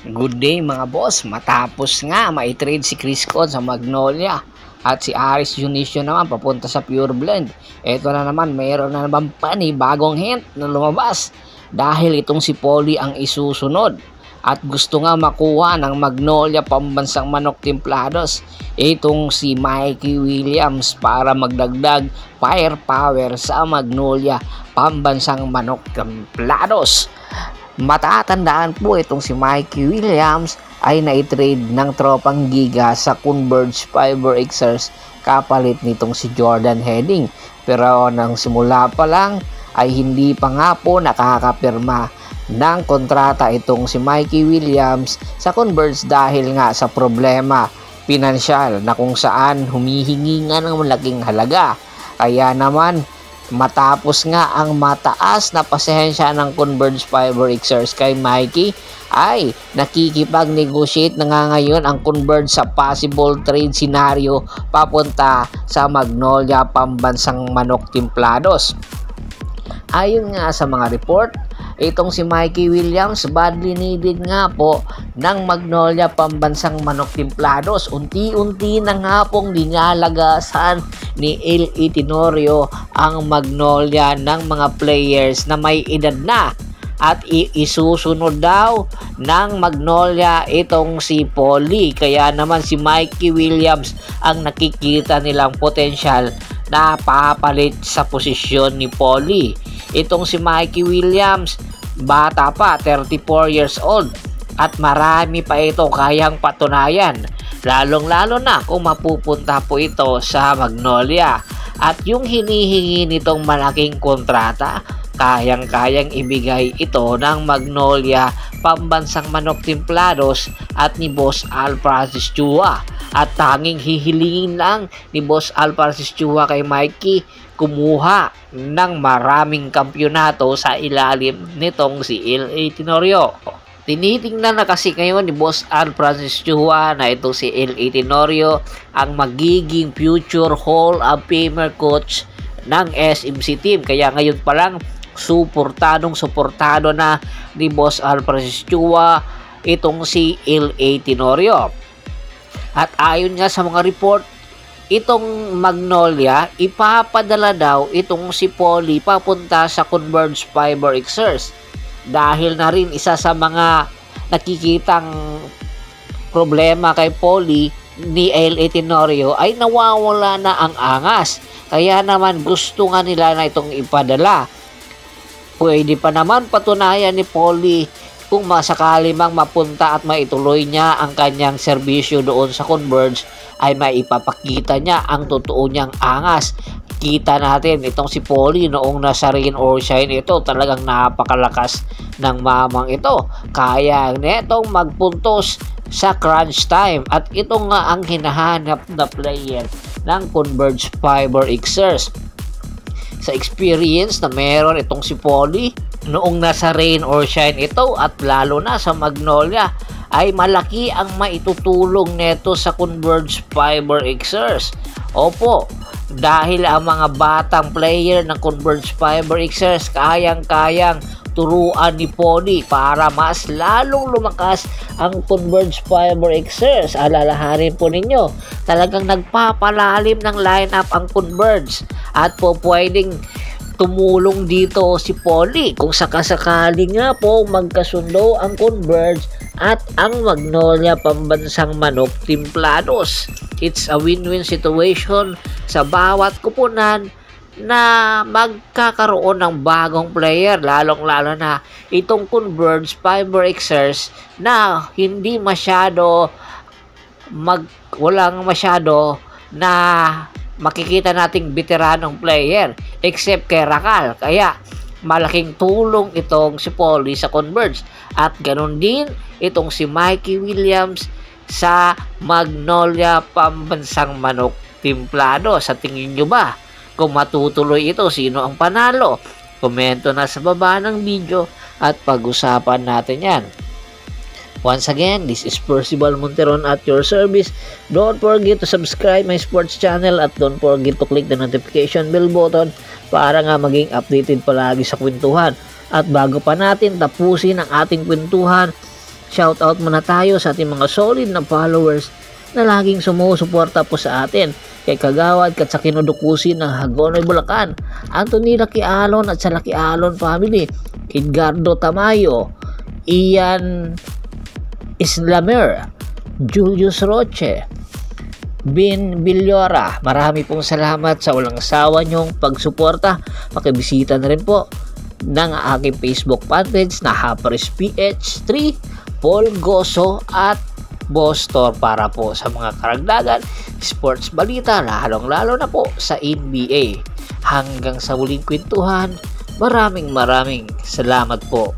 Good day mga boss, matapos nga maitrade si Chris Cole sa Magnolia at si Aris Junicio naman papunta sa Pure Blend. Ito na naman, mayroon na naman bagong hint na lumabas dahil itong si Polly ang isusunod at gusto nga makuha ng Magnolia pambansang manok timplados itong si Mikey Williams para magdagdag firepower sa Magnolia pambansang manok timplados. Matatandaan po itong si Mikey Williams ay naitrade ng tropang Giga sa Converge Fiber Xers kapalit nitong si Jordan Heading. Pero nang simula pa lang ay hindi pa nga po nakakapirma ng kontrata itong si Mikey Williams sa Converge dahil nga sa problema pinansyal na kung saan humihingi nga ng malaking halaga. Kaya naman matapos nga ang mataas na pasensya ng Converge Fiber Xers kay Mikey ay nakikipag-negotiate na nga ngayon ang Converge sa possible trade scenario papunta sa Magnolia pambansang manok timplados. Ayon nga sa mga report, itong si Mikey Williams badly needed nga po ng Magnolia pambansang manok timplados. Unti-unti na nga pong linalagasan ni L.A. Tenorio ang Magnolia ng mga players na may edad na at isusunod daw ng Magnolia itong si Polly. Kaya naman si Mikey Williams ang nakikita nilang potensyal na papalit sa posisyon ni Polly. Itong si Mikey Williams, bata pa, 34 years old at marami pa ito kayang patunayan, lalong-lalo na kung mapupunta po ito sa Magnolia. At yung hinihingi nitong malaking kontrata, kayang-kayang ibigay ito ng Magnolia pambansang manok timplados at ni Boss Al Francis Chua. At tanging hihilingin lang ni Boss Al Francis Chua kay Mikey kumuha ng maraming kampyonato sa ilalim nitong si L.A. Tenorio. Tinitingnan na kasi ngayon ni Boss Al Francis Chua na ito si L.A. Tenorio ang magiging future Hall of Famer coach ng SMC team. Kaya ngayon pa lang suportado na ni Boss Al Francis Chua itong si L.A. Tenorio. At ayon nga sa mga report, itong Magnolia, ipapadala daw itong si Polly papunta sa Converge Fiber Xers. Dahil na rin isa sa mga nakikitang problema kay Polly ni L.A. Tenorio ay nawawala na ang angas. Kaya naman gusto nga nila na itong ipadala. Pwede pa naman patunayan ni Polly kung masakali mang mapunta at maituloy niya ang kanyang serbisyo doon sa Converge ay maipapakita niya ang totoo niyang angas. Kita natin itong si Polly noong nasa rain or shine ito, talagang napakalakas ng mamang ito. Kaya netong magpuntos sa crunch time at ito nga ang hinahanap na player ng Converge Fiber Xers. Sa experience na meron itong si Polly noong nasa rain or shine ito at lalo na sa Magnolia ay malaki ang maitutulong neto sa Converge Fiber Xers. Opo, dahil ang mga batang player ng Converge Fiber Xers kayang-kayang turuan ni Polly para mas lalong lumakas ang Converge Fiber Xers. Alalahanin po ninyo, talagang nagpapalalim ng lineup ang Converge at po pwedeng tumulong dito si Polly kung sakasakali nga po magkasundo ang Converge at ang Magnolia pambansang manok timplados. It's a win-win situation sa bawat kupunan na magkakaroon ng bagong player, lalong-lalo na itong Converge Fiber Xers na hindi masyado walang masyado na makikita nating veteranong player except kay Rakal. Kaya malaking tulong itong si Polly sa Converge at ganun din itong si Mikey Williams sa Magnolia pambansang manok timplado. Sa tingin nyo ba kung matutuloy ito, sino ang panalo? Komento na sa baba ng video at pag-usapan natin yan. Once again, this is Percival Monteron at your service. Don't forget to subscribe my sports channel at don't forget to click the notification bell button para nga maging updated palagi sa kwentuhan. At bago pa natin tapusin ang ating kwentuhan, Shoutout muna tayo sa ating mga solid na followers na laging sumusuporta po sa atin. Kay Kagawad at sa kinudukusin ng Hagonoy Bulacan, Anthony Laquialon at sa Laquialon family, Edgardo Tamayo, Ian Islamer, Julius Roche, Bin Villora. Marami pong salamat sa walang sawa nyong pagsuporta. Pakibisita na rin po ng aking Facebook fanpage na Haparis PH3, Paul Goso at Boss Tor para po sa mga karagdagan sports balita, lalong-lalo na po sa NBA. Hanggang sa muling kwentuhan, maraming salamat po.